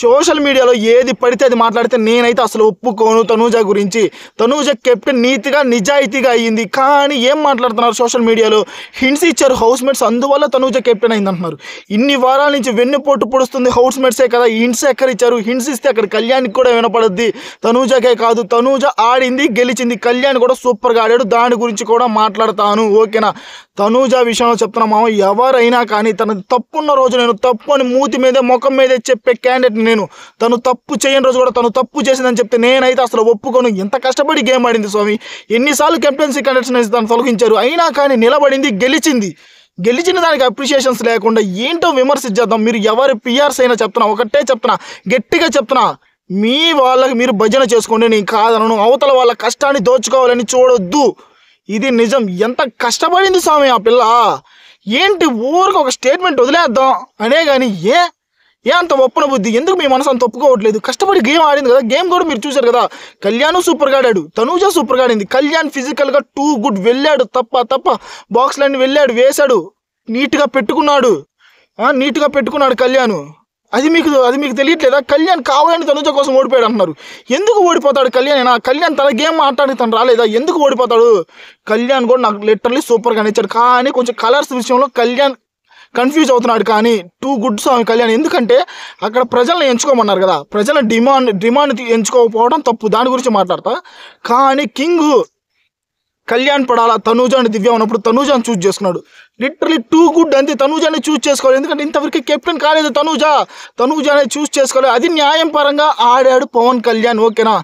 Social మీడియాలో ఏది పడితే అది మాట్లాడితే నేనైతే అసలు ఒప్పుకోను. తనూజ గురించి తనూజ కెప్టెన్ నీతిగా నిజాయితీగా అయ్యింది. కానీ ఏం మాట్లాడుతున్నారు సోషల్ మీడియాలో? హింట్స్ ఇచ్చారు హౌస్ మేట్స్, అందువల్ల తనూజ కెప్టెన్ అయింది అంటున్నారు. ఇన్ని వారాల నుంచి వెన్నుపోటు పొడుస్తుంది హౌస్ మేట్సే కదా. హింట్స్ ఎక్కడ ఇచ్చారు? హింట్స్ ఇస్తే అక్కడ కళ్యాణ్కి కూడా వినపడద్ది. తనూజకే కాదు, తనూజ ఆడింది గెలిచింది, కళ్యాణ్ కూడా సూపర్గా ఆడాడు. దాని గురించి కూడా మాట్లాడతాను, ఓకేనా? తనూజ విషయంలో చెప్తున్నా మామ, ఎవరైనా కానీ తన తప్పున్న రోజు నేను తప్పు అని మూతి మీదే ముఖం మీదే చెప్పే క్యాండిడేట్ నేను. తను తప్పు చేయని రోజు కూడా తను తప్పు చేసిందని చెప్తే నేనైతే అసలు ఒప్పుకోను. ఎంత కష్టపడి గేమ్ ఆడింది స్వామి. ఎన్నిసార్లు కెప్టెన్సీ కండిషన్స్ తను తొలగించారు, అయినా కానీ నిలబడింది, గెలిచింది. గెలిచిన దానికి అప్రిషియేషన్స్ లేకుండా ఏంటో విమర్శించేద్దాం. మీరు ఎవరి పిఆర్స్ అయినా చెప్తున్నా, ఒకటే చెప్తున్నా, గట్టిగా చెప్తున్నా, మీ వాళ్ళకి మీరు భజన చేసుకోండి, నేను కాదనను. అవతల వాళ్ళ కష్టాన్ని దోచుకోవాలని చూడొద్దు. ఇది నిజం. ఎంత కష్టపడింది స్వామి ఆ పిల్ల. ఏంటి ఊరికి ఒక స్టేట్మెంట్ వదిలేద్దాం అనే కానీ ఏ అంత ఒప్పన బుద్ధి? ఎందుకు మీ మనసు అంత ఒప్పుకోవట్లేదు? కష్టపడి గేమ్ ఆడింది కదా. గేమ్ కూడా మీరు చూశారు కదా. కళ్యాణ్ సూపర్గా ఆడాడు, తనూజ సూపర్గా ఆడింది. కళ్యాణ్ ఫిజికల్గా టూ గుడ్, వెళ్ళాడు తప్ప బాక్స్లన్నీ వెళ్ళాడు, వేశాడు, నీట్గా పెట్టుకున్నాడు కళ్యాణ్. అది మీకు తెలియట్లేదా? కళ్యాణ్ కావాలని తనూజ కోసం ఓడిపోయాడు అంటున్నారు. ఎందుకు ఓడిపోతాడు కళ్యాణ్? కళ్యాణ్ తన గేమ్ ఆడటానికి తను రాలేదా? ఎందుకు ఓడిపోతాడు? కళ్యాణ్ కూడా నాకు లిటరల్లీ సూపర్గా నచ్చాడు. కానీ కొంచెం కలర్స్ విషయంలో కళ్యాణ్ కన్ఫ్యూజ్ అవుతున్నాడు. కానీ టూ గుడ్ స్వామి కళ్యాణ్. ఎందుకంటే అక్కడ ప్రజలను ఎంచుకోమన్నారు కదా, ప్రజల డిమాండ్ ఎంచుకోకపోవడం తప్పు. దాని గురించి మాట్లాడతా. కానీ కింగ్ కళ్యాణ్ పడాలా, తనూజ అని దివ్య ఉన్నప్పుడు తనూజాని చూజ్ చేసుకున్నాడు. లిటరలీ టూ గుడ్ అంతే. తనూజాని చూజ్ చేసుకోవాలి, ఎందుకంటే ఇంతవరకు కెప్టెన్ కాలేదు తనూజానే చూజ్ చేసుకోవాలి. అది న్యాయం పరంగా ఆడాడు పవన్ కళ్యాణ్, ఓకేనా?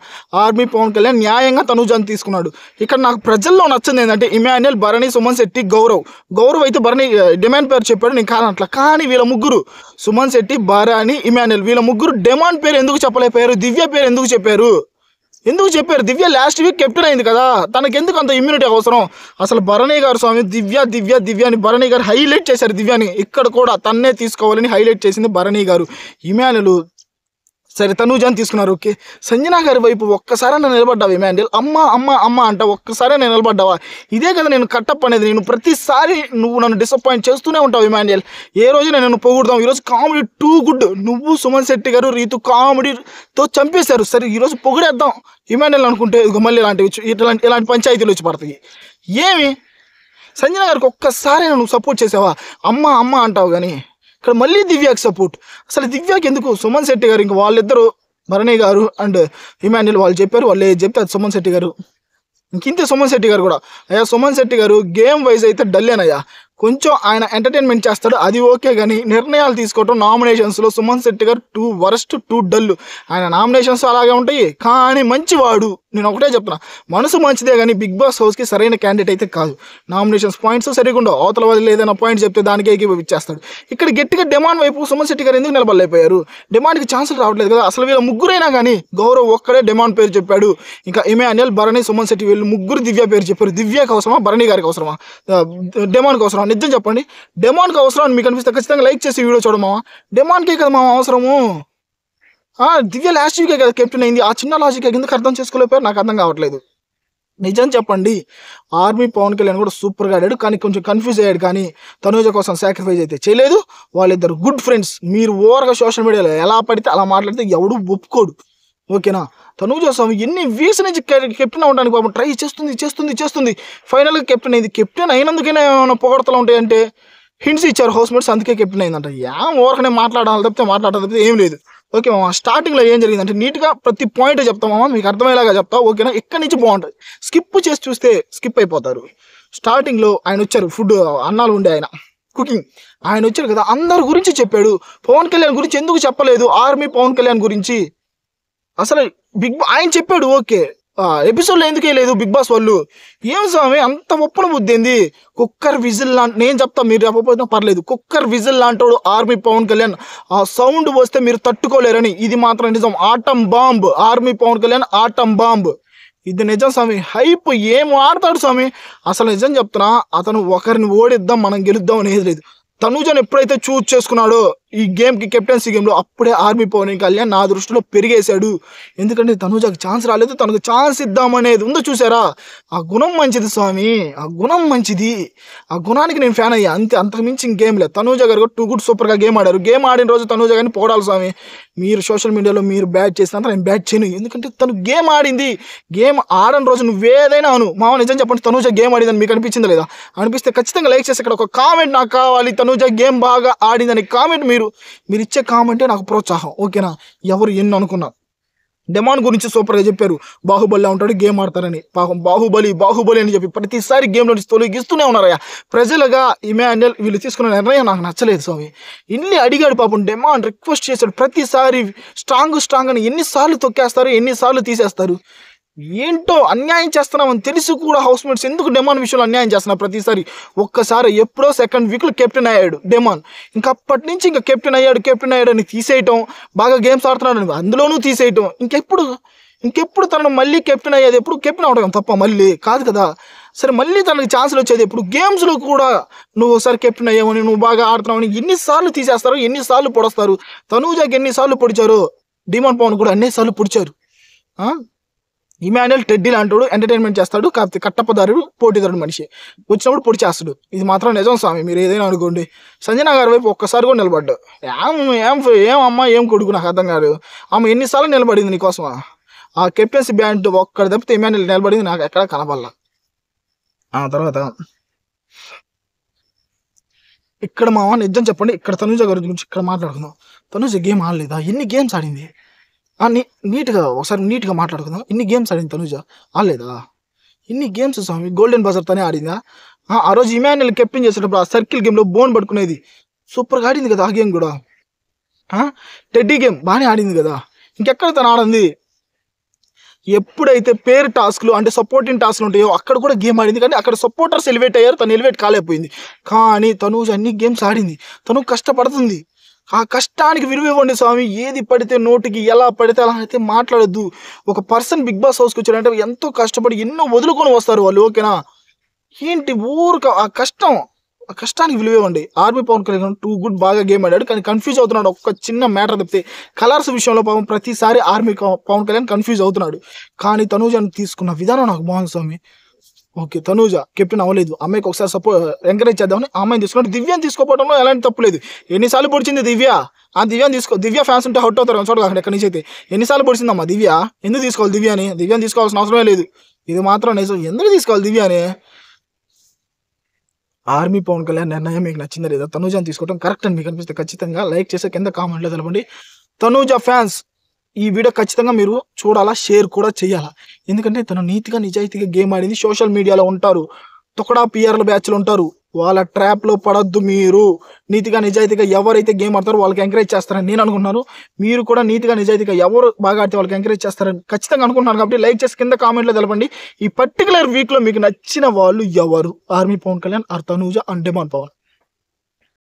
ఆర్మీ పవన్ కళ్యాణ్ న్యాయంగా తనూజాని తీసుకున్నాడు. ఇక్కడ నాకు ప్రజల్లో నచ్చింది ఏంటంటే ఇమాన్యుయల్, భరణి, సుమన్ శెట్టి, గౌరవ్ అయితే భరణి డిమాండ్ పేరు చెప్పాడు, నేను కాదనట్లా. కానీ వీళ్ళ ముగ్గురు, సుమన్ శెట్టి, భరణి, ఇమాన్యుయల్, వీళ్ళ ముగ్గురు డిమాండ్ పేరు ఎందుకు చెప్పలేకపోయారు? దివ్య పేరు ఎందుకు చెప్పారు? దివ్య లాస్ట్ వీక్ కెప్టెన్ అయింది కదా, తనకి ఎందుకు అంత ఇమ్యూనిటీ అవసరం? అసలు భరణి గారు స్వామి దివ్య అని భరణి గారు హైలైట్ చేశారు. దివ్యాని ఇక్కడ కూడా తన్నే తీసుకోవాలని హైలైట్ చేసింది భరణి గారు. ఇమాన్యుయల్ సరే తనూజాని తీసుకున్నారు, ఓకే. సంజన గారి వైపు ఒక్కసారైనా నిలబడ్డావా ఇమాన్యుయల్? అమ్మ అంట ఒక్కసారైనా నిలబడ్డావా? ఇదే కదా నేను కట్టప్ అనేది. నేను ప్రతిసారి నువ్వు నన్ను డిసప్పాయింట్ చేస్తూనే ఉంటావు ఇమాన్యుయల్. ఏ రోజు నేను పొగుడదాం. ఈరోజు కామెడీ టూ గుడ్. నువ్వు, సుమన్ శెట్టి గారు, రీతు కామెడీతో చంపేశారు. సరే ఈరోజు పొగిడేద్దాం ఇమాన్యుయల్ అనుకుంటే మళ్ళీ ఇలాంటి పంచాయతీలు వచ్చి పడతాయి. ఏమి సంజన గారికి ఒక్కసారి నువ్వు సపోర్ట్ చేసావా? అమ్మ అంటావు కానీ ఇక్కడ మళ్ళీ దివ్యాకి సపోర్ట్. అసలు దివ్యాకి ఎందుకు? సుమన్ శెట్టి గారు, ఇంక వాళ్ళిద్దరు భరణి గారు అండ్ ఇమాన్యుయల్ వాళ్ళు చెప్పారు, వాళ్ళు ఏది చెప్తే అది సుమన్ శెట్టి గారు. ఇంకింతే సుమన్ శెట్టి గారు కూడా. అయ్యా సుమన్ శెట్టి గారు గేమ్ వైజ్ అయితే డల్లేనయ్యా. కొంచెం ఆయన ఎంటర్టైన్మెంట్ చేస్తాడు, అది ఓకే. కానీ నిర్ణయాలు తీసుకోవటం నామినేషన్స్లో సుమన్ శెట్టి గారు టూ వరస్ట్, టూ డల్. ఆయన నామినేషన్స్ అలాగే ఉంటాయి, కానీ మంచివాడు. నేను ఒకటే చెప్తున్నా, మనసు మంచిదే కానీ బిగ్ బాస్ హౌస్కి సరైన క్యాండిడేట్ అయితే కాదు. నామినేషన్స్ పాయింట్స్ సరిగా ఉండవు. అవతల వాళ్ళు ఏదైనా పాయింట్ చెప్తే దానికే ఇచ్చేస్తాడు. ఇక్కడ గట్టిగా డిమాండ్ వైపు సుమన్ శెట్టి గారు ఎందుకు నిలబడలేకపోయారు? డిమాండ్కి ఛాన్సులు రావట్లేదు కదా. అసలు వీళ్ళ ముగ్గురైనా కానీ గౌరవ్ ఒక్కడే డిమాండ్ పేరు చెప్పాడు. ఇంకా ఇమాన్యుయల్, భరణి, సుమన్ శెట్టి వీళ్ళు ముగ్గురు దివ్య పేరు చెప్పారు. దివ్యకి అవసరమా, భరణి గారికి అవసరమా, డిమాండ్కి అవసరమా? నిజం చెప్పండి. డిమాండ్కి అవసరం అని మీకు అనిపిస్తే ఖచ్చితంగా లైక్ చేసి వీడియో చూడమా. డిమాండ్కే కదా మా అవసరము. దివ్య లాస్ట్ వీకే కదా కెప్టెన్ అయింది. ఆ చిన్న లాజిక్ ఎందుకు అర్థం చేసుకోలేకపోయారు నాకు అర్థం కావట్లేదు. నిజం చెప్పండి, ఆర్మీ పవన్ కళ్యాణ్ కూడా సూపర్గా ఆడాడు, కానీ కొంచెం కన్ఫ్యూజ్ అయ్యాడు. కానీ తనూజ కోసం సాక్రిఫైస్ అయితే చేయలేదు. వాళ్ళిద్దరు గుడ్ ఫ్రెండ్స్. మీరు ఓవర్గా సోషల్ మీడియాలో ఎలా పడితే అలా మాట్లాడితే ఎవడు ఒప్పుకోడు, ఓకేనా? తనూజ స్వామి ఎన్ని వీక్స్ నుంచి కెప్టెన్ అవడానికి పాపం ట్రై చేస్తుంది. ఫైనల్గా కెప్టెన్ అయింది. కెప్టెన్ అయినందుకైనా ఏమైనా పొగడతలు ఉంటాయంటే హింట్స్ ఇచ్చారు హౌస్ మేట్స్, అందుకే కెప్టెన్ అయిందంట. ఓవర్గానే మాట్లాడాలి తప్పితే ఏం లేదు. ఓకే మామ, స్టార్టింగ్లో ఏం జరిగిందంటే నీట్గా ప్రతి పాయింట్ చెప్తామా, మీకు అర్థమయ్యేలాగా చెప్తా, ఓకేనా? ఇక్కడి నుంచి బాగుంటుంది. స్కిప్ చేసి చూస్తే స్కిప్ అయిపోతారు. స్టార్టింగ్లో ఆయన వచ్చారు, ఫుడ్ అన్నాలు ఉండే ఆయన కుకింగ్, ఆయన వచ్చారు కదా, అందరి గురించి చెప్పాడు. పవన్ కళ్యాణ్ గురించి ఎందుకు చెప్పలేదు? ఆర్మీ పవన్ కళ్యాణ్ గురించి అసలు ఆయన చెప్పాడు, ఓకే. ఎపిసోడ్లో ఎందుకే లేదు బిగ్ బాస్ వాళ్ళు? ఏం స్వామి అంత ఒప్పన బుద్ధి ఏంది? కుక్కర్ విజిల్ లాంటి, నేను చెప్తా మీరు చెప్పకపోయినా పర్లేదు, కుక్కర్ విజిల్ లాంటోడు ఆర్మీ పవన్ కళ్యాణ్. ఆ సౌండ్ వస్తే మీరు తట్టుకోలేరని, ఇది మాత్రం నిజం. Atom bomb army Pawan Kalyan, atom bomb. ఇది నిజం స్వామి. హైప్ ఏం ఆడతాడు స్వామి. అసలు నిజం చెప్తున్నా, అతను ఒకరిని ఓడిద్దాం మనం గెలుద్దాం అనేది లేదు. తనూజను ఎప్పుడైతే చూజ్ చేసుకున్నాడో ఈ గేమ్కి కెప్టెన్సీ గేమ్లో అప్పుడే ఆర్మీ పవన్ కళ్యాణ్ నా దృష్టిలో పెరిగేశాడు. ఎందుకంటే తనూజకి ఛాన్స్ రాలేదు, తనకు ఛాన్స్ ఇద్దామనేది ఉందో చూసారా. ఆ గుణం మంచిది స్వామి, ఆ గుణం మంచిది. ఆ గుణానికి నేను ఫ్యాన్ అయ్యా అంతే, అంతకు మించి ఇంకేం లేదు. తనూజ గారు కూడా 2 గుడ్ సూపర్గా గేమ్ ఆడారు. గేమ్ ఆడిన రోజు తనూజ గారిని పోడాలి స్వామి. మీరు సోషల్ మీడియాలో మీరు బ్యాట్ చేసినంత నేను బ్యాట్ చేయను, ఎందుకంటే తను గేమ్ ఆడింది. గేమ్ ఆడని రోజు నువ్వేదైనా అను, మామ నిజం చెప్పండి తనూజ గేమ్ ఆడిందని మీకు అనిపించిందా లేదా? అనిపిస్తే ఖచ్చితంగా లైక్ చేసి ఇక్కడ ఒక కామెంట్ నాకు కావాలి, తనూజ గేమ్ బాగా ఆడిందని కామెంట్. మీరు ఇచ్చే కామెంటే నాకు ప్రోత్సాహం, ఓకేనా? ఎవరు ఎన్ని అనుకున్నా. డెమాన్ గురించి సూపర్గా చెప్పారు, బాహుబలిలో ఉంటాడు గేమ్ ఆడతారని. పాపం బాహుబలి అని చెప్పి ప్రతిసారి గేమ్లో తొలగిస్తూనే ఉన్నారయ్యా. ప్రజలుగా ఇమాన్యుయల్ వీళ్ళు తీసుకున్న నిర్ణయం నాకు నచ్చలేదు స్వామి. ఇన్ని అడిగాడు పాపం, డెమాన్ రిక్వెస్ట్ చేశాడు ప్రతిసారి స్ట్రాంగ్ అని. ఎన్నిసార్లు తొక్కేస్తారు, ఎన్నిసార్లు తీసేస్తారు. ఏంటో అన్యాయం చేస్తున్నామని తెలిసి కూడా హౌస్ మేట్స్ ఎందుకు డెమాన్ విషయంలో అన్యాయం చేస్తున్నారు ప్రతిసారి. ఒక్కసారి ఎప్పుడో 2nd వీక్లో కెప్టెన్ అయ్యాడు డెమాన్, ఇంకా అప్పటి నుంచి ఇంకా కెప్టెన్ అయ్యాడు అని తీసేయటం, బాగా గేమ్స్ ఆడుతున్నాడు అందులోనూ తీసేయటం. ఇంకెప్పుడు తనను మళ్ళీ కెప్టెన్ అయ్యేది ఎప్పుడు? కెప్టెన్ అవడం తప్ప మళ్ళీ కాదు కదా. సరే మళ్ళీ తనకి ఛాన్సులు వచ్చేది ఎప్పుడు? గేమ్స్లో కూడా నువ్వు ఒకసారి కెప్టెన్ అయ్యావని, నువ్వు బాగా ఆడుతున్నావని ఎన్నిసార్లు తీసేస్తారు, ఎన్నిసార్లు పొడుస్తారు. తనూజకి ఎన్నిసార్లు పొడిచారు, డిమాండ్ పవన్ కూడా అన్నిసార్లు పొడిచారు. ఇమాన్యుయల్ టెడ్డీ లాంటోడు, ఎంటర్టైన్మెంట్ చేస్తాడు, కాకపోతే కట్టప్పదారుడు, పోటీదారుడు మనిషి. వచ్చినప్పుడు పొడి చేస్తాడు, ఇది మాత్రం నిజం స్వామి. మీరు ఏదైనా అనుకోండి. సంజన గారి వైపు ఒక్కసారి కూడా నిలబడ్డా. ఏం అమ్మ ఏం కొడుకు నాకు అర్థం కాదు. ఆమె ఎన్నిసార్లు నిలబడింది నీకోసమా? ఆ కెప్టెన్సీ బ్యాండ్ ఒక్కడి తప్పితే ఇమాన్యుయల్ నిలబడింది నాకు ఎక్కడ కనపడలా. ఆ తర్వాత ఇక్కడ మామ నిజం చెప్పండి, ఇక్కడ తనూజ గారి గురించి ఇక్కడ మాట్లాడుకుందాం. తనూజ గేమ్ ఆడలేదా? ఎన్ని గేమ్స్ ఆడింది? నీట్గా మాట్లాడుకుందాం. ఇన్ని గేమ్స్ ఆడింది తనూజ, ఆడలేదా? ఇన్ని గేమ్స్ స్వామి. గోల్డెన్ బజర్ తనే ఆడిందా? ఆ రోజు ఇమాన్యుయల్ కెప్టెన్ చేసేటప్పుడు ఆ సర్కిల్ గేమ్లో బోన్ పట్టుకునేది సూపర్గా ఆడింది కదా. ఆ గేమ్ కూడా టెడ్డీ గేమ్ బాగానే ఆడింది కదా. ఇంకెక్కడ తను ఆడింది? ఎప్పుడైతే పేరు టాస్క్లు అంటే సపోర్టింగ్ టాస్క్లు ఉంటాయో అక్కడ కూడా గేమ్ ఆడింది. కానీ అక్కడ సపోర్టర్స్ ఎలివేట్ అయ్యారు, తను ఎలివేట్ కాలేకపోయింది. కానీ తనూజ అన్ని గేమ్స్ ఆడింది. తను కష్టపడుతుంది. ఆ కష్టానికి విలువ ఇవ్వండి స్వామి. ఏది పడితే నోటికి ఎలా పడితే అలా అయితే మాట్లాడొద్దు. ఒక పర్సన్ బిగ్ బాస్ హౌస్కి వచ్చాడంటే ఎంతో కష్టపడి ఎన్నో వదులుకొని వస్తారు వాళ్ళు, ఓకేనా? ఏంటి ఊరుక ఆ కష్టానికి విలువ ఇవ్వండి. ఆర్మీ పవన్ కళ్యాణ్ 2 గుడ్ బాగా గేమ్ ఆడాడు, కానీ కన్ఫ్యూజ్ అవుతున్నాడు. ఒక్క చిన్న మ్యాటర్ తప్పితే కలర్స్ విషయంలో పాపం ప్రతిసారి ఆర్మీ పవన్ కళ్యాణ్ కన్ఫ్యూజ్ అవుతున్నాడు. కానీ తనూజను తీసుకున్న విధానం నాకు బాగుంది స్వామి. ఓకే, తనూజ కెప్టెన్ అవ్వలేదు, అమ్మాయికి ఒకసారి ఎంకరేజ్ చేద్దామని అమ్మాయిని తీసుకున్నాడు. దివ్యాన్ని తీసుకోవడంలో ఎలాంటి తప్పు లేదు. ఎన్నిసార్లు పొడిచింది దివ్య? ఆ దివ్యాన్ని దివ్య ఫ్యాన్స్ ఉంటే హౌట్ అవుతారు చూడ కాకుండా ఎక్కడి నుంచి అయితే. ఎన్నిసార్లు పొడిచిందమ్మా దివ్య? ఎందుకు తీసుకోవాలి దివ్యాన్ని తీసుకోవాల్సిన అవసరమే లేదు. ఇది మాత్రం నిజం. ఎందుకు తీసుకోవాలి దివ్యాని? ఆర్మీ పవన్ కళ్యాణ్ నిర్ణయం మీకు నచ్చిందా లేదా? తనూజని తీసుకోవడం కరెక్ట్ అని మీకు అనిపిస్తే ఖచ్చితంగా లైక్ చేసే కింద కామెంట్లో తెలపండి. తనూజ ఫ్యాన్స్ ఈ వీడియో ఖచ్చితంగా మీరు చూడాలా, షేర్ కూడా చేయాలా. ఎందుకంటే తను నీతిగా నిజాయితీగా గేమ్ ఆడింది. సోషల్ మీడియాలో ఉంటారు తొక్కడా పిఆర్ల బ్యాచ్లు ఉంటారు, వాళ్ళ ట్రాప్లో పడద్దు. మీరు నీతిగా నిజాయితీగా ఎవరైతే గేమ్ ఆడతారో వాళ్ళకి ఎంకరేజ్ చేస్తారని నేను అనుకుంటున్నాను. మీరు కూడా నీతిగా నిజాయితీగా ఎవరు బాగా ఆడితే వాళ్ళకి ఎంకరేజ్ చేస్తారని ఖచ్చితంగా అనుకుంటున్నాను. కాబట్టి లైక్ చేసి కింద కామెంట్లో తెలపండి. ఈ పర్టికులర్ వీక్లో మీకు నచ్చిన వాళ్ళు ఎవరు? Army Pawan Kalyan or Tanuja and demand Pawan?